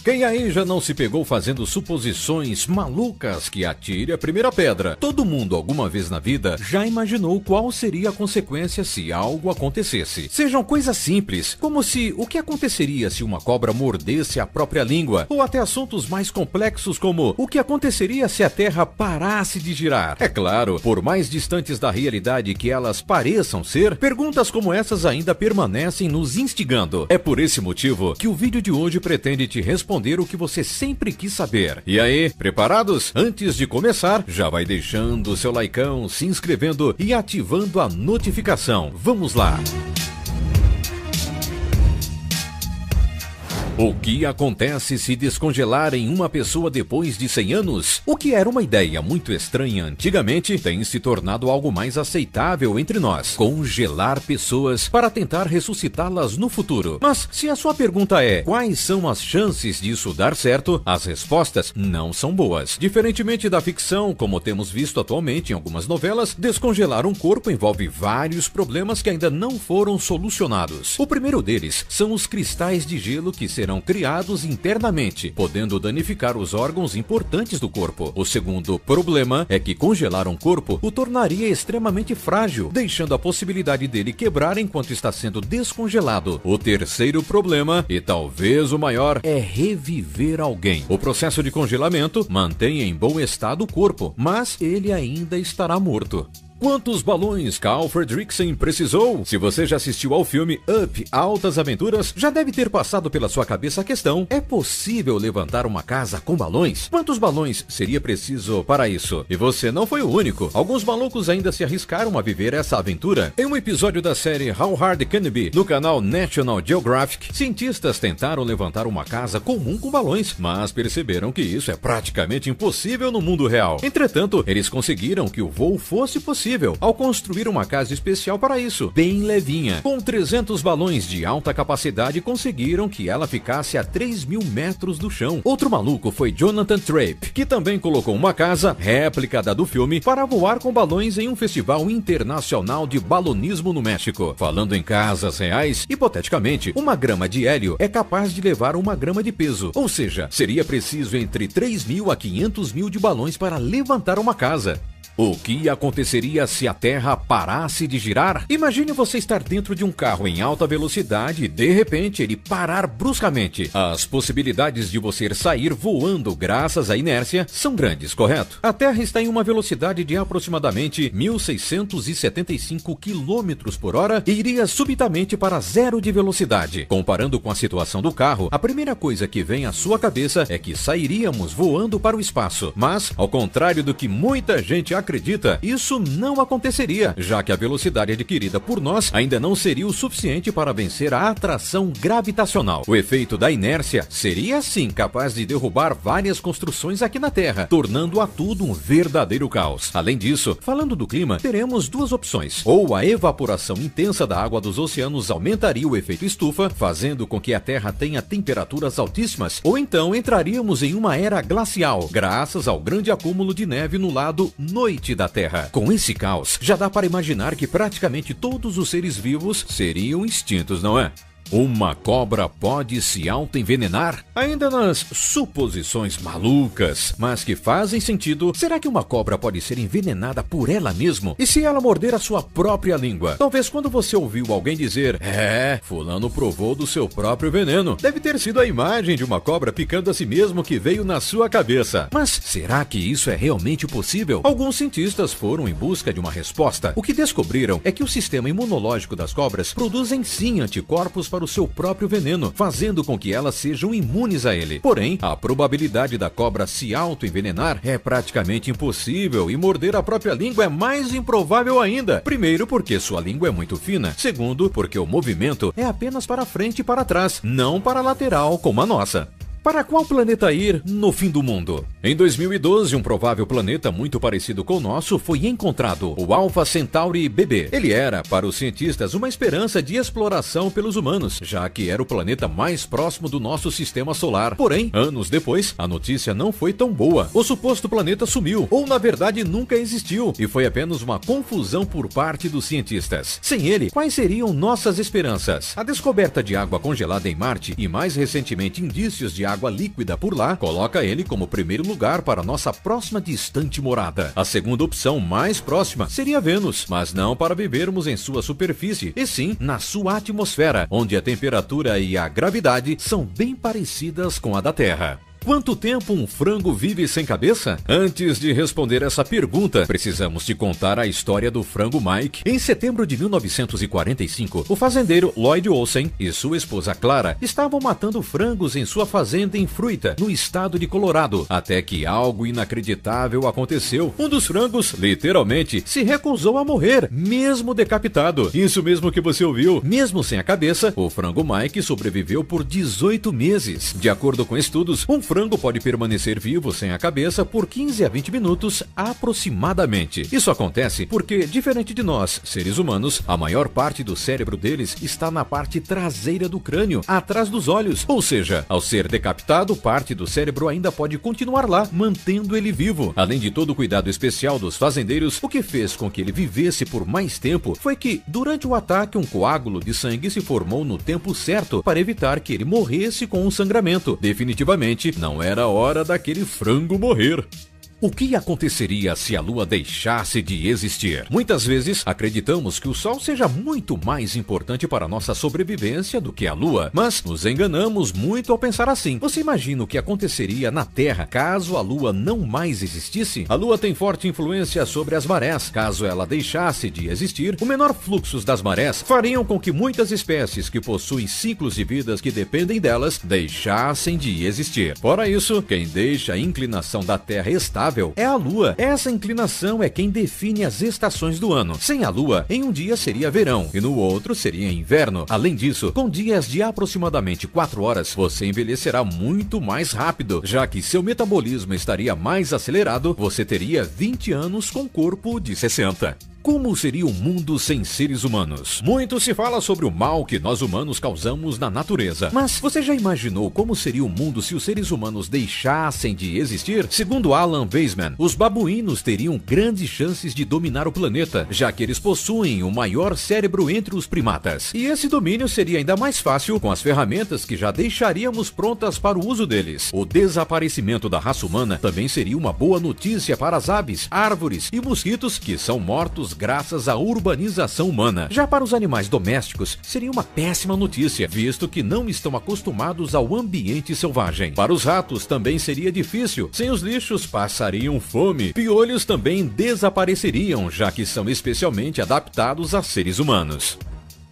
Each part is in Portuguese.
Quem aí já não se pegou fazendo suposições malucas que atire a primeira pedra? Todo mundo alguma vez na vida já imaginou qual seria a consequência se algo acontecesse. Sejam coisas simples, como se o que aconteceria se uma cobra mordesse a própria língua, ou até assuntos mais complexos como o que aconteceria se a Terra parasse de girar. É claro, por mais distantes da realidade que elas pareçam ser, perguntas como essas ainda permanecem nos instigando. É por esse motivo que o vídeo de hoje pretende te responder o que você sempre quis saber. E aí, preparados? Antes de começar, já vai deixando o seu likeão, se inscrevendo e ativando a notificação. Vamos lá! O que acontece se descongelarem uma pessoa depois de 100 anos? O que era uma ideia muito estranha antigamente tem se tornado algo mais aceitável entre nós. Congelar pessoas para tentar ressuscitá-las no futuro. Mas se a sua pergunta é quais são as chances disso dar certo, as respostas não são boas. Diferentemente da ficção, como temos visto atualmente em algumas novelas, descongelar um corpo envolve vários problemas que ainda não foram solucionados. O primeiro deles são os cristais de gelo que serão criados internamente, podendo danificar os órgãos importantes do corpo. O segundo problema é que congelar um corpo o tornaria extremamente frágil, deixando a possibilidade dele quebrar enquanto está sendo descongelado. O terceiro problema, e talvez o maior, é reviver alguém. O processo de congelamento mantém em bom estado o corpo, mas ele ainda estará morto. Quantos balões Carl Fredricksen precisou? Se você já assistiu ao filme Up, Altas Aventuras, já deve ter passado pela sua cabeça a questão: é possível levantar uma casa com balões? Quantos balões seria preciso para isso? E você não foi o único. Alguns malucos ainda se arriscaram a viver essa aventura. Em um episódio da série How Hard Can It Be, no canal National Geographic, cientistas tentaram levantar uma casa comum com balões, mas perceberam que isso é praticamente impossível no mundo real. Entretanto, eles conseguiram que o voo fosse possível ao construir uma casa especial para isso, bem levinha. Com 300 balões de alta capacidade, conseguiram que ela ficasse a 3.000 metros do chão. Outro maluco foi Jonathan Trape, que também colocou uma casa, réplica da do filme, para voar com balões em um festival internacional de balonismo no México. Falando em casas reais, hipoteticamente, uma grama de hélio é capaz de levar uma grama de peso, ou seja, seria preciso entre 3.000 a 500.000 de balões para levantar uma casa. O que aconteceria se a Terra parasse de girar? Imagine você estar dentro de um carro em alta velocidade e de repente ele parar bruscamente. As possibilidades de você sair voando graças à inércia são grandes, correto? A Terra está em uma velocidade de aproximadamente 1.675 km por hora e iria subitamente para zero de velocidade. Comparando com a situação do carro, a primeira coisa que vem à sua cabeça é que sairíamos voando para o espaço. Mas, ao contrário do que muita gente acredita, isso não aconteceria, já que a velocidade adquirida por nós ainda não seria o suficiente para vencer a atração gravitacional. O efeito da inércia seria, sim, capaz de derrubar várias construções aqui na Terra, tornando-a tudo um verdadeiro caos. Além disso, falando do clima, teremos duas opções. Ou a evaporação intensa da água dos oceanos aumentaria o efeito estufa, fazendo com que a Terra tenha temperaturas altíssimas, ou então entraríamos em uma era glacial, graças ao grande acúmulo de neve no lado noite da Terra. Com esse caos, já dá para imaginar que praticamente todos os seres vivos seriam extintos, não é? Uma cobra pode se auto-envenenar? Ainda nas suposições malucas, mas que fazem sentido, será que uma cobra pode ser envenenada por ela mesma? E se ela morder a sua própria língua? Talvez quando você ouviu alguém dizer: fulano provou do seu próprio veneno, deve ter sido a imagem de uma cobra picando a si mesmo que veio na sua cabeça. Mas será que isso é realmente possível? Alguns cientistas foram em busca de uma resposta. O que descobriram é que o sistema imunológico das cobras produzem sim anticorpos para o seu próprio veneno, fazendo com que elas sejam imunes a ele. Porém, a probabilidade da cobra se auto-envenenar é praticamente impossível e morder a própria língua é mais improvável ainda. Primeiro, porque sua língua é muito fina. Segundo, porque o movimento é apenas para frente e para trás, não para lateral como a nossa. Para qual planeta ir no fim do mundo? Em 2012, um provável planeta muito parecido com o nosso foi encontrado, o Alpha Centauri b. Ele era, para os cientistas, uma esperança de exploração pelos humanos, já que era o planeta mais próximo do nosso sistema solar. Porém, anos depois, a notícia não foi tão boa. O suposto planeta sumiu, ou na verdade nunca existiu, e foi apenas uma confusão por parte dos cientistas. Sem ele, quais seriam nossas esperanças? A descoberta de água congelada em Marte e, mais recentemente, indícios de água água líquida por lá, coloca ele como primeiro lugar para nossa próxima distante morada. A segunda opção mais próxima seria Vênus, mas não para vivermos em sua superfície, e sim na sua atmosfera, onde a temperatura e a gravidade são bem parecidas com a da Terra. Quanto tempo um frango vive sem cabeça? Antes de responder essa pergunta, precisamos te contar a história do frango Mike. Em setembro de 1945, o fazendeiro Lloyd Olsen e sua esposa Clara estavam matando frangos em sua fazenda em Fruita, no estado de Colorado, até que algo inacreditável aconteceu. Um dos frangos, literalmente, se recusou a morrer, mesmo decapitado. Isso mesmo que você ouviu. Mesmo sem a cabeça, o frango Mike sobreviveu por 18 meses. De acordo com estudos, um frango pode permanecer vivo sem a cabeça por 15 a 20 minutos aproximadamente. Isso acontece porque, diferente de nós, seres humanos, a maior parte do cérebro deles está na parte traseira do crânio, atrás dos olhos. Ou seja, ao ser decapitado, parte do cérebro ainda pode continuar lá, mantendo ele vivo. Além de todo o cuidado especial dos fazendeiros, o que fez com que ele vivesse por mais tempo foi que, durante o ataque, um coágulo de sangue se formou no tempo certo para evitar que ele morresse com um sangramento. Definitivamente, não era hora daquele frango morrer. O que aconteceria se a Lua deixasse de existir? Muitas vezes acreditamos que o Sol seja muito mais importante para a nossa sobrevivência do que a Lua, mas nos enganamos muito ao pensar assim. Você imagina o que aconteceria na Terra caso a Lua não mais existisse? A Lua tem forte influência sobre as marés. Caso ela deixasse de existir, o menor fluxo das marés fariam com que muitas espécies que possuem ciclos de vidas que dependem delas deixassem de existir. Fora isso, quem deixa a inclinação da Terra estável é a Lua. Essa inclinação é quem define as estações do ano. Sem a Lua, em um dia seria verão e no outro seria inverno. Além disso, com dias de aproximadamente 4 horas, você envelhecerá muito mais rápido, já que seu metabolismo estaria mais acelerado, você teria 20 anos com corpo de 60. Como seria o mundo sem seres humanos? Muito se fala sobre o mal que nós humanos causamos na natureza. Mas você já imaginou como seria o mundo se os seres humanos deixassem de existir? Segundo Alan Weisman, os babuínos teriam grandes chances de dominar o planeta, já que eles possuem o maior cérebro entre os primatas. E esse domínio seria ainda mais fácil com as ferramentas que já deixaríamos prontas para o uso deles. O desaparecimento da raça humana também seria uma boa notícia para as aves, árvores e mosquitos que são mortos graças à urbanização humana. Já para os animais domésticos, seria uma péssima notícia, visto que não estão acostumados ao ambiente selvagem. Para os ratos também seria difícil, sem os lixos passariam fome. Piolhos também desapareceriam, já que são especialmente adaptados a seres humanos.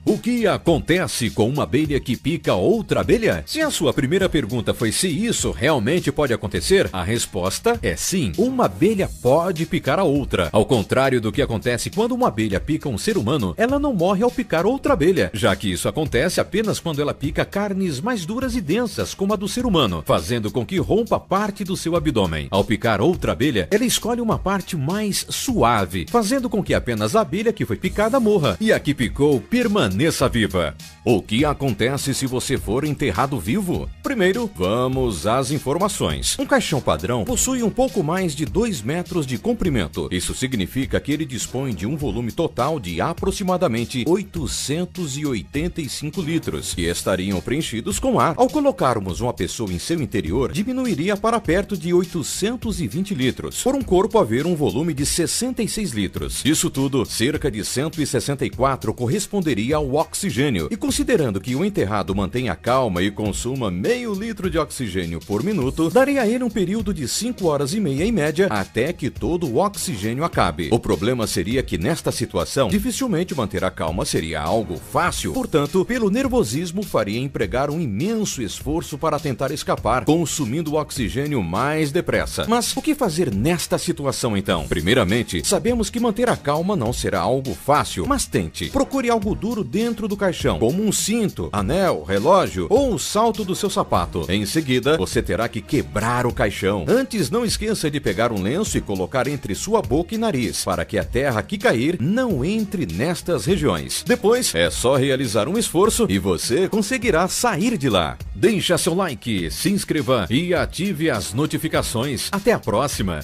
O que acontece com uma abelha que pica outra abelha? Se a sua primeira pergunta foi se isso realmente pode acontecer, a resposta é sim. Uma abelha pode picar a outra. Ao contrário do que acontece quando uma abelha pica um ser humano, ela não morre ao picar outra abelha, já que isso acontece apenas quando ela pica carnes mais duras e densas, como a do ser humano, fazendo com que rompa parte do seu abdômen. Ao picar outra abelha, ela escolhe uma parte mais suave, fazendo com que apenas a abelha que foi picada morra e a que picou permaneça viva. O que acontece se você for enterrado vivo? Primeiro, vamos às informações. Um caixão padrão possui um pouco mais de 2 metros de comprimento. Isso significa que ele dispõe de um volume total de aproximadamente 885 litros, que estariam preenchidos com ar. Ao colocarmos uma pessoa em seu interior, diminuiria para perto de 820 litros, por um corpo haver um volume de 66 litros. Isso tudo, cerca de 164 corresponderia ao oxigênio. E considerando que o enterrado mantenha calma e consuma meio litro de oxigênio por minuto, daria a ele um período de 5 horas e meia em média até que todo o oxigênio acabe. O problema seria que nesta situação, dificilmente manter a calma seria algo fácil. Portanto, pelo nervosismo, faria empregar um imenso esforço para tentar escapar, consumindo o oxigênio mais depressa. Mas o que fazer nesta situação então? Primeiramente, sabemos que manter a calma não será algo fácil, mas tente. Procure algo duro dentro do caixão, como um cinto, anel, relógio ou o salto do seu sapato. Em seguida, você terá que quebrar o caixão. Antes, não esqueça de pegar um lenço e colocar entre sua boca e nariz, para que a terra que cair não entre nestas regiões. Depois, é só realizar um esforço e você conseguirá sair de lá. Deixa seu like, se inscreva e ative as notificações. Até a próxima!